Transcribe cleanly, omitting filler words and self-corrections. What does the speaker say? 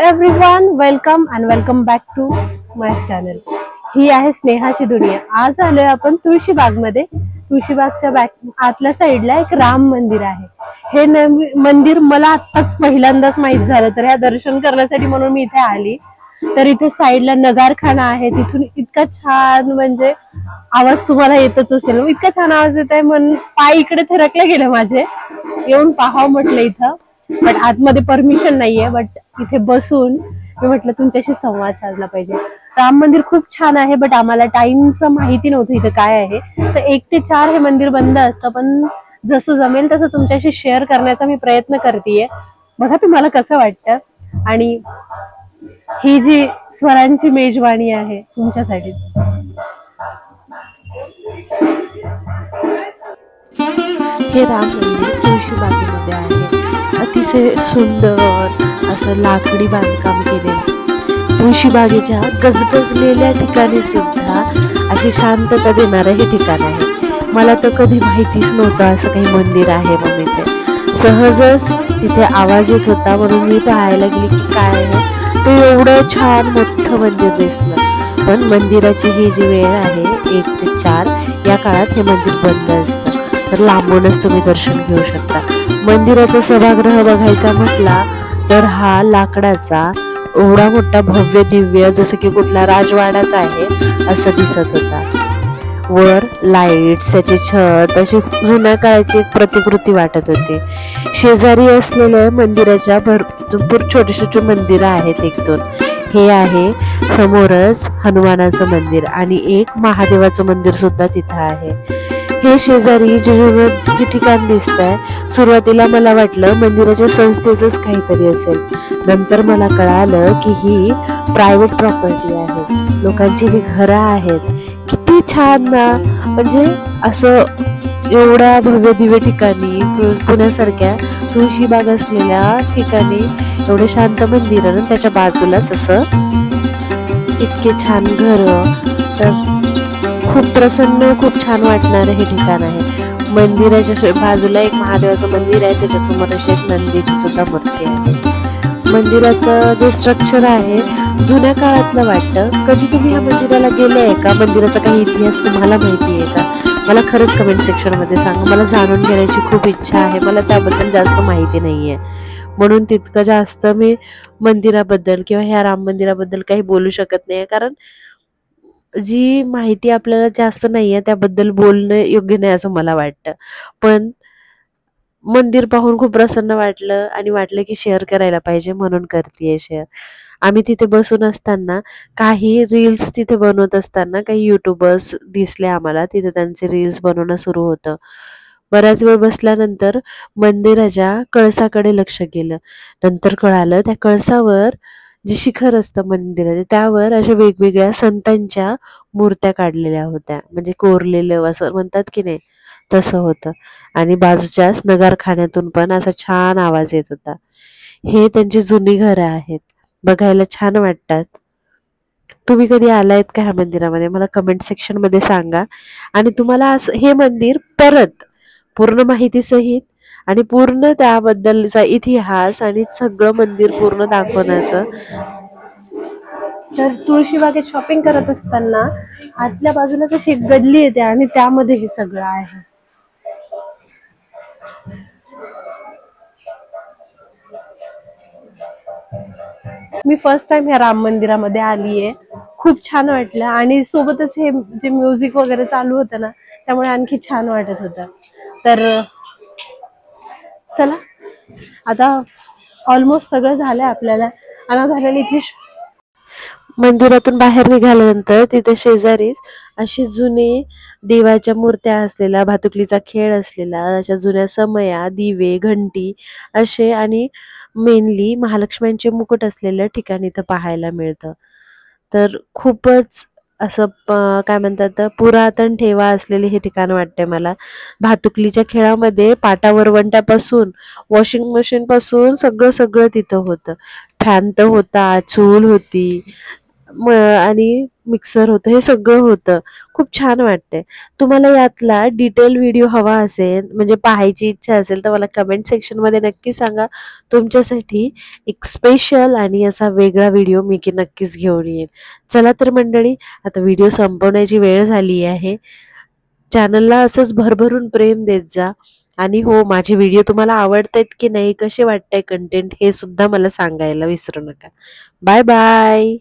Everyone, welcome back to my channel. ही आहे स्नेहाची दुनिया. आज आलोय आपण तुळशीबाग मध्ये. तुळशीबागच्या आतल्या साईडला एक राम मंदिर आहे. हे मंदिर मला आत्ताच पहिल्यांदाच माहित झालं, तर ह्या दर्शन करण्यासाठी म्हणून मी इथे आली. तर इथे साईडला नगारखाना आहे. तिथून इतका छान म्हणजे आवाज तुम्हाला येतच असेल. इतका छान आवाज येत आहे, म्हणून पाय इकडे थरकले गेले माझे. येऊन पाहावं म्हटलं इथं, बट आतमध्ये परमिशन नाहीये. बट इथे बसून मी म्हटलं तुमच्याशी संवाद साधला पाहिजे. राम मंदिर खूप छान आहे, बट आम्हाला टाइमचं माहिती नव्हतं इथं काय आहे. तर 1 ते 4 हे मंदिर बंद असतं, पण जसं जमेल तसं तुमच्याशी शेअर करण्याचा मी प्रयत्न करतेय. बघा तुम्हाला कसं वाटतं. आणि ही जी स्वरांची मेजवानी आहे तुमच्यासाठी. हे राम मंदिर तुळशीबागेमध्ये आहे. अतिशय सुंदर असं लाकडी बांधकाम केले. तुळशीबागेच्या गजबजलेल्या ठिकाणी सुद्धा अशी शांतता देणारं हे ठिकाण आहे. मला तर कधी माहितीच नव्हतं असं काही मंदिर आहे म्हणून. इथे सहजच तिथे आवाज येत होता म्हणून मी पाहायला गेली की काय आहे. तो एवढं छान मोठं मंदिर दिसलं. पण मंदिराची ही जी वेळ आहे 1 ते 4 या काळात हे मंदिर बंद असतं. तर लांबूनच तुम्ही दर्शन घेऊ शकता. मंदिराचा सभागृह बघायचा म्हटला तर हा लाकडाचा एवढा मोठा भव्य दिव्य जसं की कुठला राजवाडाच आहे असं दिसत होता. वर लाईट्स, त्याचे छत अशी जुन्या काळाची एक प्रतिकृती वाटत होती. शेजारी असलेल्या मंदिराच्या भरपूर छोटे छोटे मंदिरं आहेत 1-2. हे आहे समोरच हनुमानाचं मंदिर आणि एक महादेवाचं मंदिर सुद्धा तिथं आहे. हे शेजारी जे ठिकाण दिसत आहे, सुरुवातीला मला वाटलं मंदिराच्या संस्थेचंच काहीतरी असेल. नंतर मला कळालं की ही प्रायव्हेट प्रॉपर्टी आहे. लोकांची ही घरं आहेत. किती छान ना. म्हणजे असं एवढ्या भव्य दिव्य ठिकाणी, पुण्यासारख्या तुळशीबाग असलेल्या ठिकाणी एवढे शांत मंदिर आणि त्याच्या बाजूलाच असं इतके छान घरं. तर खूप प्रसन्न, खूप छान वाटणारं हे ठिकाण आहे. मंदिराच्या बाजूला एक महादेवाचं मंदिर आहे, त्याच्यासमोर अशी एक नंदीची सुद्धा मूर्ती आहे. मंदिराचं जे स्ट्रक्चर आहे जुन्या काळातलं वाटतं. कधी तुम्ही या मंदिराला गेले आहे का? मंदिराचा काही इतिहास तुम्हाला माहिती आहे का? मला खरंच कमेंट सेक्शन मध्ये सांगा. मला जाणून घेण्याची खूप इच्छा आहे. मला त्याबद्दल जास्त माहिती नाहीये, म्हणून तितकं जास्त मी मंदिराबद्दल किंवा ह्या राम मंदिराबद्दल काही बोलू शकत नाही. कारण जी माहिती आपल्याला जास्त नाहीये त्याबद्दल बोलणं योग्य नाही असं मला वाटतं. पण मंदिर पाहून खूप प्रसन्न वाटलं आणि वाटलं की शेअर करायला पाहिजे म्हणून करतेय शेअर. आम्ही तिथे बसून असताना काही रील्स तिथे बनवत असताना काही युट्यूबर्स दिसले आम्हाला. तिथे त्यांचे रील्स बनवणं सुरू होतं. बराच वेळ बसल्यानंतर मंदिराच्या कळसाकडे लक्ष गेलं. नंतर कळालं त्या कळसावर जे शिखर असतं मंदिराचे त्यावर अशा वेगवेगळ्या संतांच्या मूर्त्या काढलेल्या होत्या. म्हणजे कोरलेलं असं म्हणतात की नाही, तसं होतं. आणि बाजूच्याच नगारखान्यातून पण असा छान आवाज येत होता. हे त्यांची जुनी घरं आहेत. बघायला छान वाटतात. तुम्ही कधी आलायत का ह्या मंदिरामध्ये? मला कमेंट सेक्शन मध्ये सांगा. आणि तुम्हाला हे मंदिर परत पूर्ण माहिती सहित आणि पूर्ण त्याबद्दलचा इतिहास आणि सगळं मंदिर पूर्ण दाखवण्याचं. तर तुळशीबागेत शॉपिंग करत असताना आतल्या बाजूलाच अशी एक गल्ली येते आणि त्यामध्ये हे सगळं आहे. मी फर्स्ट टाइम ह्या राम मंदिरामध्ये आलीये. खूप छान वाटलं आणि सोबतच हे जे म्युझिक वगैरे चालू होतं ना, त्यामुळे आणखी छान वाटत होतं. तर चला, आता ऑलमोस्ट सगळं झालंय आपल्याला. आणि झालेली इथे मंदिरातून बाहेर निघाल्यानंतर तिथे शेजारीच अशी जुने देवाच्या मूर्त्या असलेल्या, भातुकलीचा खेळ असलेला, अशा जुन्या समया, दिवे, घंटी असे आणि मेनली महालक्ष्म्यांचे मुकुट असलेल्या ठिकाणी इथं पाहायला मिळतं. तर खूपच असं काय म्हणतात पुरातन ठेवा असलेले हे ठिकाण वाटते मला. भातुकलीच्या खेळामध्ये पाटा वरवंट्यापासून वॉशिंग मशीन पासून सगळं सगळं तिथं होतं. फॅन तर होता, चूल होती आणि मिक्सर होतं, हे सगळं होतं. खूप छान वाटतंय. तुम्हाला यातला डिटेल व्हिडिओ हवा असेल, म्हणजे पाहायची इच्छा असेल, तर मला कमेंट सेक्शनमध्ये नक्की सांगा. तुमच्यासाठी एक स्पेशल आणि असा वेगळा व्हिडिओ मी की नक्कीच घेऊन येईन. चला तर मंडळी, आता व्हिडिओ संपवण्याची वेळ झाली आहे. चॅनलला असंच भरभरून प्रेम देत जा. आणि हो, माझे व्हिडिओ तुम्हाला आवडतायत की नाही, कसे वाटतंय कंटेंट, हे सुद्धा मला सांगायला विसरू नका. Bye bye.